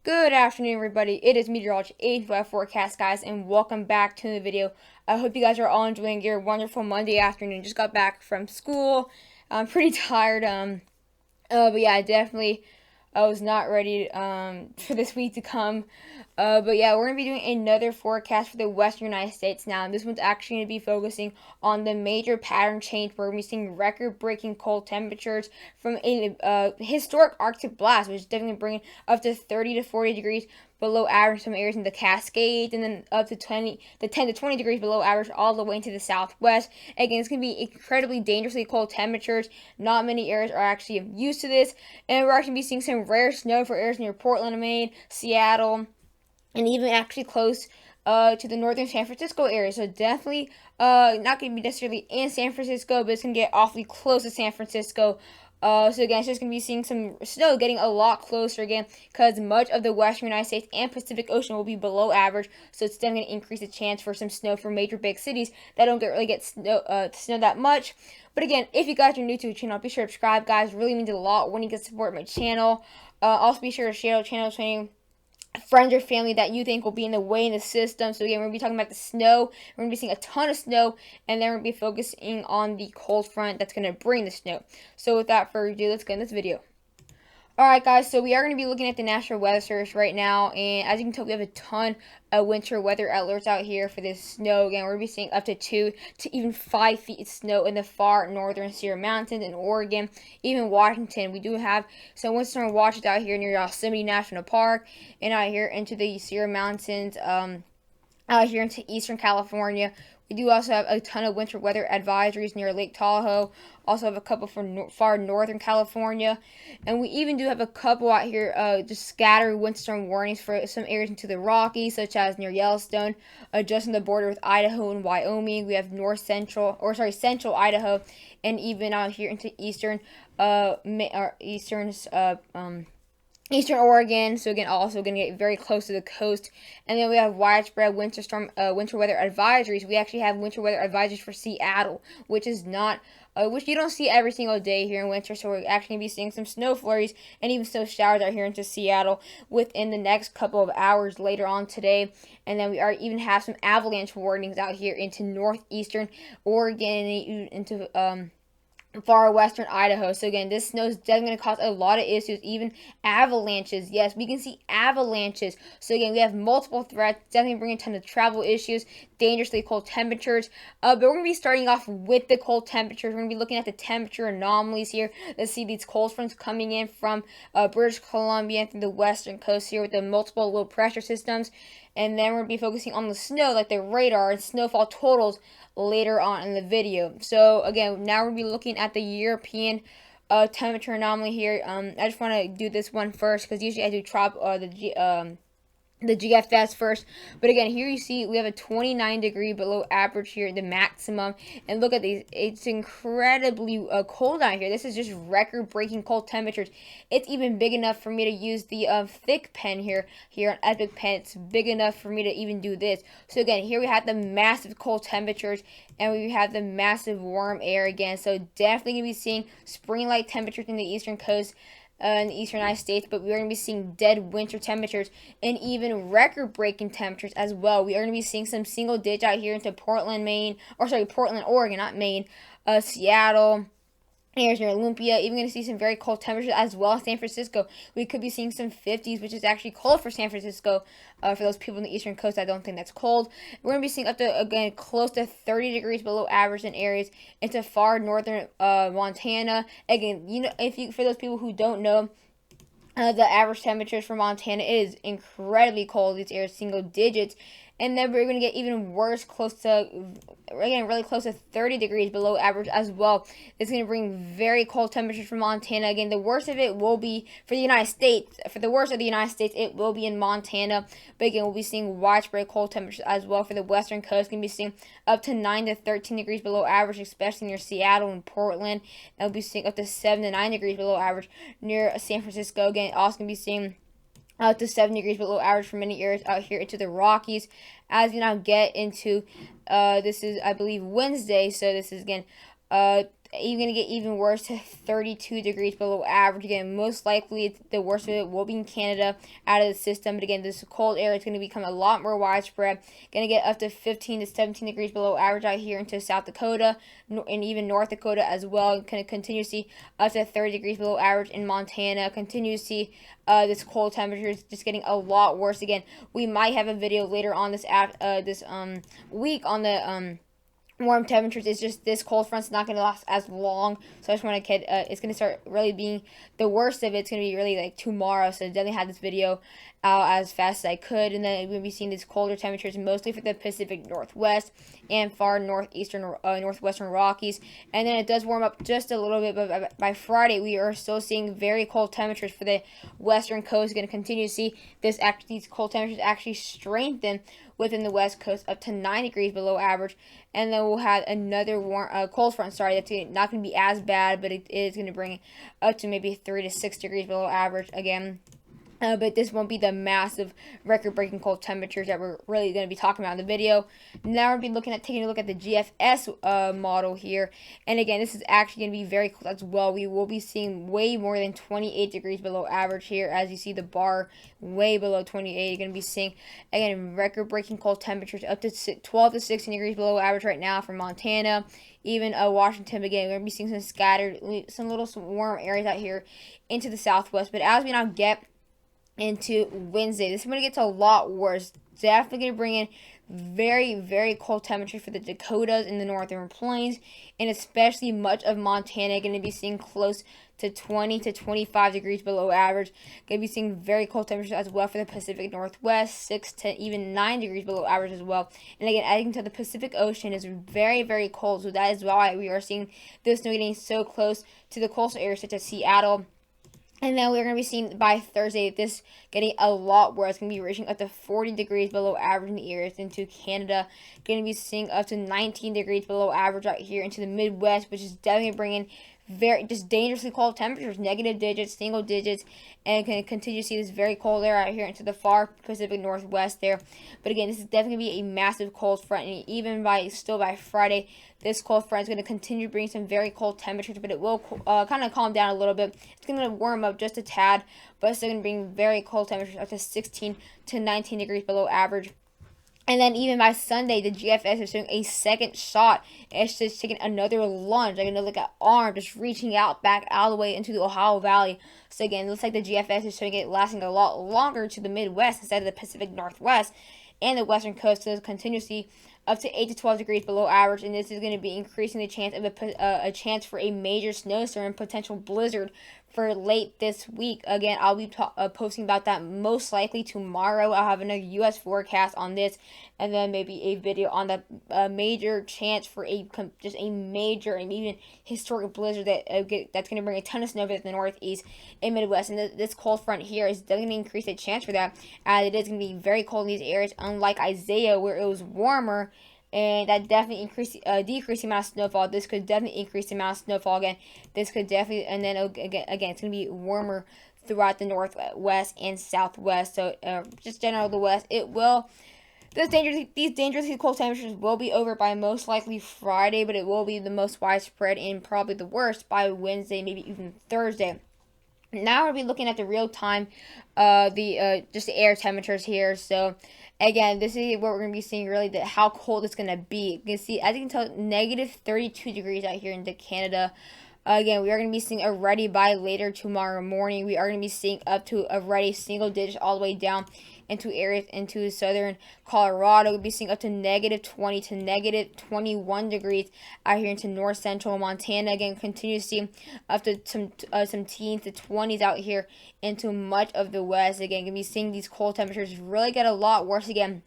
Good afternoon, everybody. It is Meteorology 8 Forecast, guys, and welcome back to the video. I hope you guys are all enjoying your wonderful Monday afternoon. Just got back from school. I'm pretty tired. But yeah, I was not ready for this week to come. But yeah, we're gonna be doing another forecast for the Western United States now. And this one's actually gonna be focusing on the major pattern change where we're seeing record-breaking cold temperatures from a historic Arctic blast, which is definitely bringing up to 30 to 40 degrees below average some areas in the Cascades, and then up to 10 to 20 degrees below average all the way into the southwest. Again, it's going to be incredibly dangerously cold temperatures. Not many areas are actually used to this, and we're actually going to be seeing some rare snow for areas near Portland, Maine, Seattle, and even actually close to the northern San Francisco area. So definitely not going to be necessarily in San Francisco, but it's going to get awfully close to San Francisco. So again, it's just going to be seeing some snow getting a lot closer again because much of the western United States and Pacific Ocean will be below average. So it's definitely going to increase the chance for some snow for major big cities that don't really get snow that much. But again, if you guys are new to the channel, be sure to subscribe, guys. It really means a lot when you can support my channel. Also, be sure to share the channel training friends or family that you think will be in the way in the system. So again, we're going to be talking about the snow. We're going to be seeing a ton of snow, and then we're going to be focusing on the cold front that's going to bring the snow. So without further ado, let's get in this video. Alright guys, so we are going to be looking at the National Weather Service right now, and as you can tell, we have a ton of winter weather alerts out here for this snow. Again, we're going to be seeing up to 2 to even 5 feet of snow in the far northern Sierra Mountains in Oregon, even Washington. We do have some windstorm watches out here near Yosemite National Park, and out here into the Sierra Mountains, out here into eastern California. We do also have a ton of winter weather advisories near Lake Tahoe. Also have a couple for far northern California. And we even do have a couple out here, just scattered windstorm warnings for some areas into the Rockies, such as near Yellowstone, just on the border with Idaho and Wyoming. We have central Idaho, and even out here into eastern Eastern Oregon, so again, also going to get very close to the coast. And then we have widespread winter weather advisories. We actually have winter weather advisories for Seattle, which is not, which you don't see every single day here in winter. So we're actually going to be seeing some snow flurries and even snow showers out here into Seattle within the next couple of hours later on today. And then we are even have some avalanche warnings out here into northeastern Oregon and into far western Idaho. So again, this snow is definitely going to cause a lot of issues, even avalanches. Yes, we can see avalanches. So again, we have multiple threats, definitely bringing a ton of travel issues, dangerously cold temperatures. But we're going to be starting off with the cold temperatures. We're going to be looking at the temperature anomalies here. Let's see these cold fronts coming in from British Columbia through the western coast here with the multiple low pressure systems. And then we're going to be focusing on the snow, like the radar and snowfall totals later on in the video. So again, now we're going to be looking at the European temperature anomaly here. I just want to do this one first because usually I do the GFS first. But again, here you see we have a 29 degree below average here, the maximum. And look at these. It's incredibly cold out here. This is just record-breaking cold temperatures. It's even big enough for me to use the thick pen here on Epic Pen. It's big enough for me to even do this. So again, here we have the massive cold temperatures, and we have the massive warm air again. So definitely going to be seeing spring-like temperatures in the eastern coast, in the eastern United States, but we're going to be seeing dead winter temperatures and even record-breaking temperatures as well. We are going to be seeing some single digit out here into Portland, Oregon, not Maine, Seattle, areas near Olympia. Even going to see some very cold temperatures as well in San Francisco. We could be seeing some 50s, which is actually cold for San Francisco. For those people on the eastern coast, I don't think that's cold. We're going to be seeing up to, again, close to 30 degrees below average in areas into far northern Montana. Again, for those people who don't know, the average temperatures for Montana is incredibly cold. These areas single digits. And then we're going to get even worse, really close to 30 degrees below average as well. It's going to bring very cold temperatures for Montana. Again, the worst of it will be for the United States. For the worst of the United States, it will be in Montana. But again, we'll be seeing widespread cold temperatures as well for the western coast. Going to be seeing up to 9 to 13 degrees below average, especially near Seattle and Portland. And we'll be seeing up to 7 to 9 degrees below average near San Francisco. Again, also going to be seeing out to 7 degrees below average for many areas out here into the Rockies. As we now get into, this is, I believe, Wednesday, so this is, again, even going to get even worse to 32 degrees below average. Again, most likely the worst of it will be in Canada out of the system. But again, this cold air is going to become a lot more widespread. Going to get up to 15 to 17 degrees below average out here into South Dakota and even North Dakota as well. Going to continue to see up to 30 degrees below average in Montana. Continue to see this cold temperature is just getting a lot worse. Again, we might have a video later on this week on the warm temperatures. It's just this cold front's not going to last as long, so I just want to it's going to start really being the worst of it. It's going to be really like tomorrow, so definitely have this video out as fast as I could. And then we're going to be seeing these colder temperatures mostly for the Pacific Northwest and far northwestern Rockies. And then it does warm up just a little bit, but by Friday we are still seeing very cold temperatures for the western coast. Going to continue to see these cold temperatures actually strengthen within the west coast up to 9 degrees below average. And then we'll have another cold front, that's not going to be as bad, but it is going to bring up to maybe 3 to 6 degrees below average again. But this won't be the massive record-breaking cold temperatures that we're really going to be talking about in the video. Now we'll be taking a look at the GFS model here. And again, this is actually going to be very cold as well. We will be seeing way more than 28 degrees below average here. As you see the bar way below 28, you're going to be seeing, again, record-breaking cold temperatures up to 12 to 16 degrees below average right now for Montana. Even Washington, again, we're going to be seeing some little warm areas out here into the southwest. But as we now get into Wednesday, this is going to get a lot worse. Definitely going to bring in very, very cold temperatures for the Dakotas and the northern plains, and especially much of Montana. Going to be seeing close to 20 to 25 degrees below average. Going to be seeing very cold temperatures as well for the Pacific Northwest, 6 to even 9 degrees below average as well. And again, as you can tell, the Pacific Ocean is very, very cold, so that is why we are seeing this snow getting so close to the coastal areas such as Seattle. And then we're going to be seeing by Thursday this getting a lot worse. It's going to be reaching up to 40 degrees below average in the areas into Canada. Going to be seeing up to 19 degrees below average out here into the Midwest, which is definitely bringing just dangerously cold temperatures, negative digits, single digits, and can continue to see this very cold air out here into the far Pacific Northwest there. But again, this is definitely going to be a massive cold front, and even by Friday, this cold front is going to continue to bring some very cold temperatures, but it will kind of calm down a little bit. It's going to warm up just a tad, but it's still going to bring very cold temperatures up to 16 to 19 degrees below average. And then even by Sunday, the GFS is showing a second shot. It's just taking another lunge, like another arm, just reaching out back all the way into the Ohio Valley. So again, it looks like the GFS is showing it lasting a lot longer to the Midwest instead of the Pacific Northwest and the western coast. So continuously up to 8 to 12 degrees below average, and this is going to be increasing the chance of a chance for a major snowstorm and potential blizzard for late this week. Again, I'll be posting about that most likely tomorrow. I'll have another U.S. forecast on this, and then maybe a video on the major chance for just a major and even historic blizzard that's going to bring a ton of snow over the Northeast and Midwest. And this cold front here is definitely going to increase the chance for that, as it is going to be very cold in these areas, unlike Isaiah where it was warmer. And that definitely decrease the amount of snowfall. This could definitely increase the amount of snowfall again. This could definitely, and then again, it's going to be warmer throughout the northwest and southwest. So just general the west, these dangerously cold temperatures will be over by most likely Friday, but it will be the most widespread and probably the worst by Wednesday, maybe even Thursday. Now we'll be looking at the real time, just the air temperatures here. So again, this is what we're going to be seeing really, how cold it's going to be. You can see, as you can tell, negative 32 degrees out here into Canada. Again, we are going to be seeing already by later tomorrow morning. We are going to be seeing up to already single digits all the way down into areas into southern Colorado. We'll be seeing up to negative 20 to negative 21 degrees out here into north central Montana. Again, continue to see up to some teens to 20s out here into much of the west. Again, going to be seeing these cold temperatures really get a lot worse again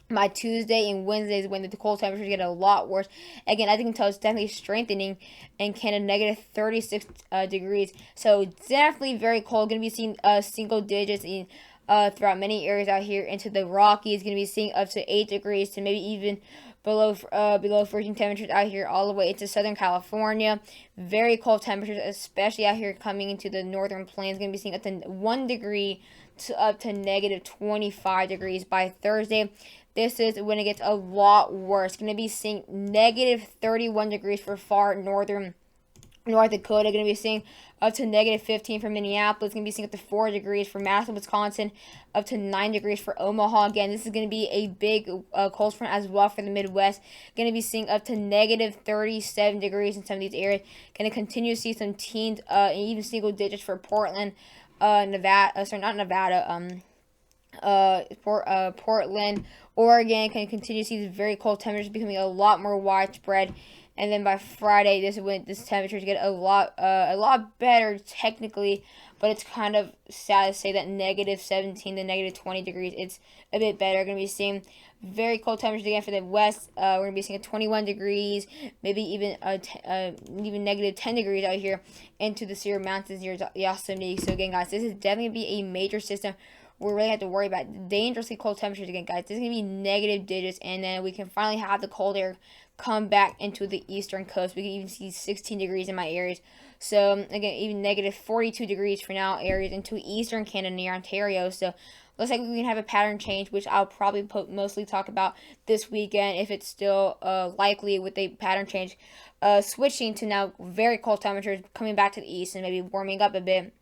by Tuesday and Wednesday is when the cold temperatures get a lot worse. Again, as you can tell, it's definitely strengthening in Canada, negative 36 degrees. So definitely very cold. Going to be seeing single digits in throughout many areas out here into the Rockies. Going to be seeing up to 8 degrees to maybe even below freezing temperatures out here all the way into Southern California. Very cold temperatures, especially out here coming into the northern plains. Going to be seeing up to 1 degree to up to negative 25 degrees by Thursday. This is when it gets a lot worse. Going to be seeing negative 31 degrees for far northern North Dakota, going to be seeing up to -15 for Minneapolis, going to be seeing up to 4 degrees for Madison, Wisconsin, up to 9 degrees for Omaha. Again, this is going to be a big cold front as well for the Midwest. Going to be seeing up to -37 degrees in some of these areas. Going to continue to see some teens and even single digits for Portland, Nevada. Sorry, not Nevada. Portland, Oregon. Can continue to see these very cold temperatures becoming a lot more widespread. And then by Friday, this temperature get a lot better technically, but it's kind of sad to say that -17 to -20 degrees. It's a bit better. Going to be seeing very cold temperatures again for the west. We're going to be seeing 21 degrees, maybe even -10 degrees out here into the Sierra Mountains near Yosemite. So again, guys, this is definitely going to be a major system. We really have to worry about dangerously cold temperatures again, guys. This is going to be negative digits, and then we can finally have the cold air come back into the eastern coast. We can even see 16 degrees in my areas. So, again, even -42 degrees for now areas into eastern Canada near Ontario. So, looks like we can have a pattern change, which I'll probably mostly talk about this weekend if it's still likely with a pattern change. Switching to now very cold temperatures, coming back to the east and maybe warming up a bit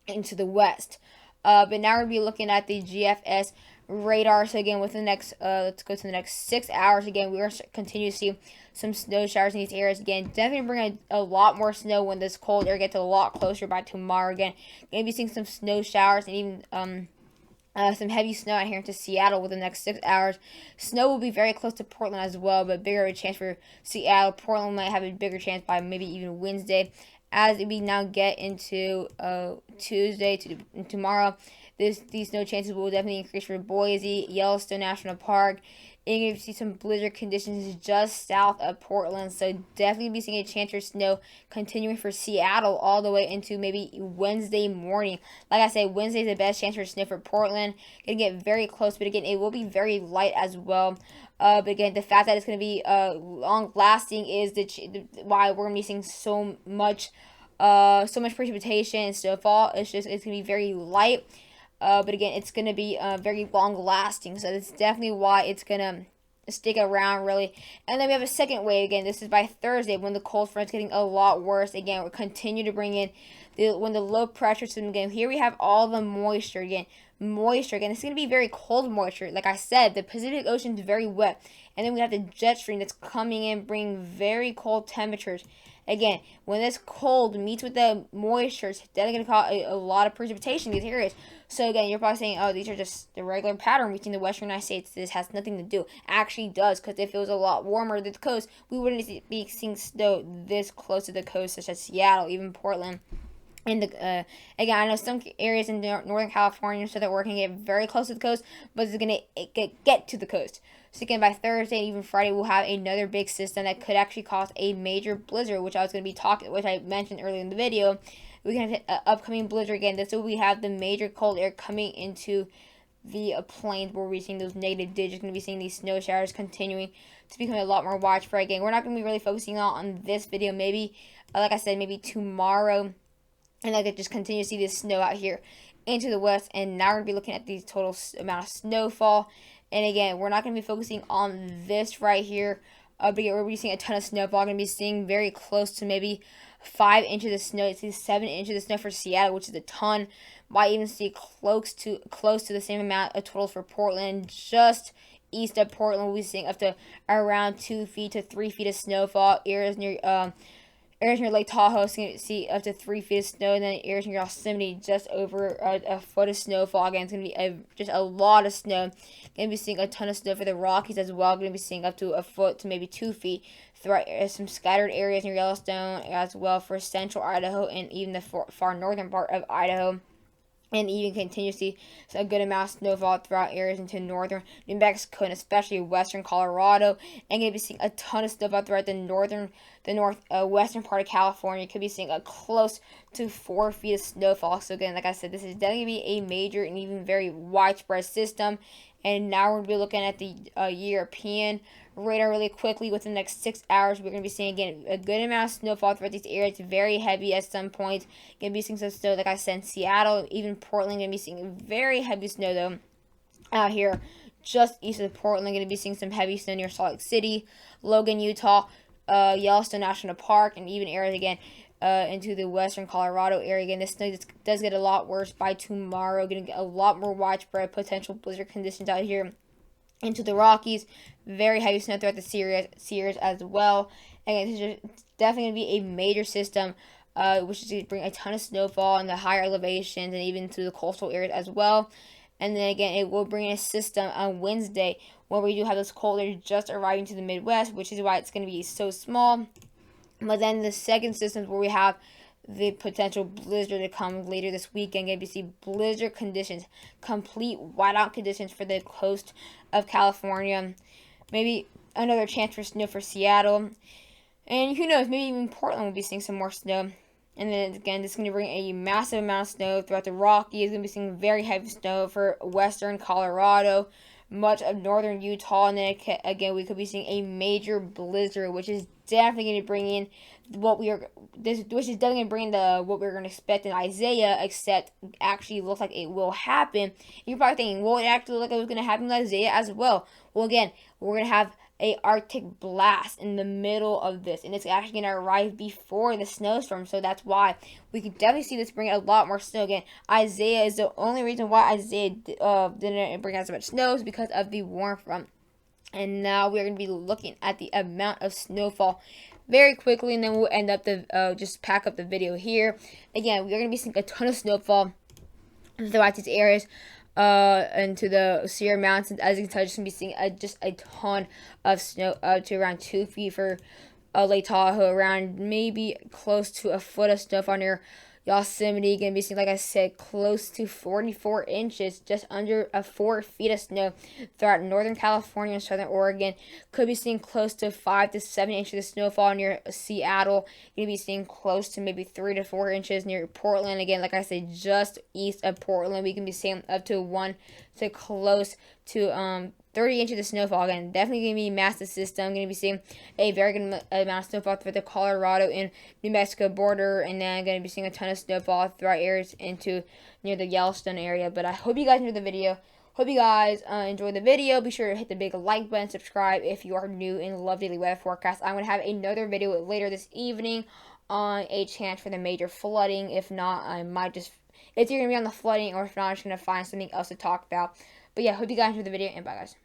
into the west. But now we're going to be looking at the GFS radar. So again, within the next, let's go to the next 6 hours. Again, we're going to continue to see some snow showers in these areas. Again, definitely bring a lot more snow when this cold air gets a lot closer by tomorrow. Again, going to be seeing some snow showers and even some heavy snow out here into Seattle within the next 6 hours. Snow will be very close to Portland as well, but bigger of a chance for Seattle. Portland might have a bigger chance by maybe even Wednesday. As we now get into Tuesday to tomorrow, these snow chances will definitely increase for Boise, Yellowstone National Park. And you're going to see some blizzard conditions just south of Portland. So definitely be seeing a chance for snow continuing for Seattle all the way into maybe Wednesday morning. Like I said, Wednesday is the best chance for snow for Portland. Going to get very close, but again, it will be very light as well. But again, the fact that it's going to be long lasting is why we're going to be seeing so much precipitation and snowfall. It's going to be very light. But again, it's going to be very long lasting. So that's definitely why it's going to stick around really. And then we have a second wave again. This is by Thursday when the cold front's getting a lot worse. Again, we'll continue to bring in when the low pressure system again. Here we have all the moisture again. Moisture again. It's going to be very cold moisture. Like I said, the Pacific Ocean is very wet. And then we have the jet stream that's coming in, bringing very cold temperatures. Again, when this cold meets with the moisture, it's definitely going to cause a lot of precipitation in these areas. So again, you're probably saying, oh, these are just the regular pattern reaching the western United States. This has nothing to do. Actually does, because if it was a lot warmer at the coast, we wouldn't be seeing snow this close to the coast, such as Seattle, even Portland. And again, I know some areas in Northern California, so that we're going to get very close to the coast, but it's going to get to the coast. So again, by Thursday and even Friday, we'll have another big system that could actually cause a major blizzard, which I mentioned earlier in the video. We can have an upcoming blizzard again. That's where we have the major cold air coming into the plains where we're seeing those negative digits. Going to be seeing these snow showers continuing to become a lot more widespread. Again, we're not going to be really focusing on this video. Maybe, like I said, maybe tomorrow. And I could just continue to see this snow out here into the west. And now we're going to be looking at the total amount of snowfall. And again, we're not going to be focusing on this right here. But we're going to be seeing a ton of snowfall. We're going to be seeing very close to maybe 5 inches of snow. It's 7 inches of snow for Seattle, which is a ton. Might even see close to the same amount of totals for Portland. Just east of Portland, we'll be seeing up to around 2 feet to 3 feet of snowfall. Areas near Lake Tahoe is going to see up to 3 feet of snow, and then areas near Yosemite just over a foot of snowfall. Again, it's going to be just a lot of snow. Going to be seeing a ton of snow for the Rockies as well. Going to be seeing up to a foot to maybe 2 feet throughout some scattered areas near Yellowstone as well for central Idaho and even the far northern part of Idaho. And even continue to see a good amount of snowfall throughout areas into northern New Mexico and especially western Colorado. And going to be seeing a ton of snowfall throughout the western part of California. You could be seeing a close to 4 feet of snowfall. So again, like I said, this is definitely going to be a major and even very widespread system. And now we're going to be looking at the European radar really quickly. Within the next 6 hours, we're going to be seeing, again, a good amount of snowfall throughout these areas. It's very heavy at some points. Going to be seeing some snow, like I said, in Seattle, even Portland. Going to be seeing very heavy snow, though, out here just east of Portland. Going to be seeing some heavy snow near Salt Lake City, Logan, Utah, Yellowstone National Park, and even areas, again, into the western Colorado area. Again, this snow does get a lot worse by tomorrow. Going to get a lot more widespread potential blizzard conditions out here into the Rockies. Very heavy snow throughout the Sierras as well. Again, this is definitely going to be a major system, which is going to bring a ton of snowfall in the higher elevations and even to the coastal areas as well. And then again, it will bring a system on Wednesday where we do have this cold air just arriving to the Midwest, which is why it's going to be so small. But then the second system is where we have the potential blizzard to come later this weekend. Going to see blizzard conditions, complete whiteout conditions for the coast of California. Maybe another chance for snow for Seattle. And who knows, maybe even Portland will be seeing some more snow. And then again, this is going to bring a massive amount of snow throughout the Rockies. Going to be seeing very heavy snow for western Colorado, much of northern Utah, and then again we could be seeing a major blizzard, which is definitely going to bring in what we are. Which is definitely going to bring the what we're going to expect in Isaiah, except actually looks like it will happen. And you're probably thinking, well, it actually looked like it was going to happen in Isaiah as well. Well, again, we're going to have a Arctic blast in the middle of this, and it's actually going to arrive before the snowstorm, so that's why we could definitely see this bring a lot more snow. Again, Isaiah is the only reason why Isaiah didn't bring as much snow is because of the warm front. And now we're going to be looking at the amount of snowfall very quickly, and then we'll end up the just pack up the video here. Again, we're going to be seeing a ton of snowfall throughout these areas. Into the Sierra Mountains. As you can tell, just going to be seeing just a ton of snow, up to around 2 feet for Lake Tahoe, around maybe close to a foot of snowfall near Yosemite. Going to be seeing, like I said, close to 44 inches, just under 4 feet of snow throughout northern California and southern Oregon. Could be seeing close to 5 to 7 inches of snowfall near Seattle. Going to be seeing close to maybe 3 to 4 inches near Portland. Again, like I said, just east of Portland, we can be seeing up to 1 to close to 30 inches of snowfall. Again, definitely going to be a massive system. Going to be seeing a very good amount of snowfall through the Colorado and New Mexico border, and then going to be seeing a ton of snowfall throughout areas into near the Yellowstone area. But I hope you guys enjoyed the video. Hope you guys enjoyed the video. Be sure to hit the big like button, subscribe if you are new and love daily weather forecasts. I'm going to have another video later this evening on a chance for the major flooding. If not, I might just, it's either going to be on the flooding, or if not, I'm just going to find something else to talk about. But yeah, hope you guys enjoyed the video, and bye guys.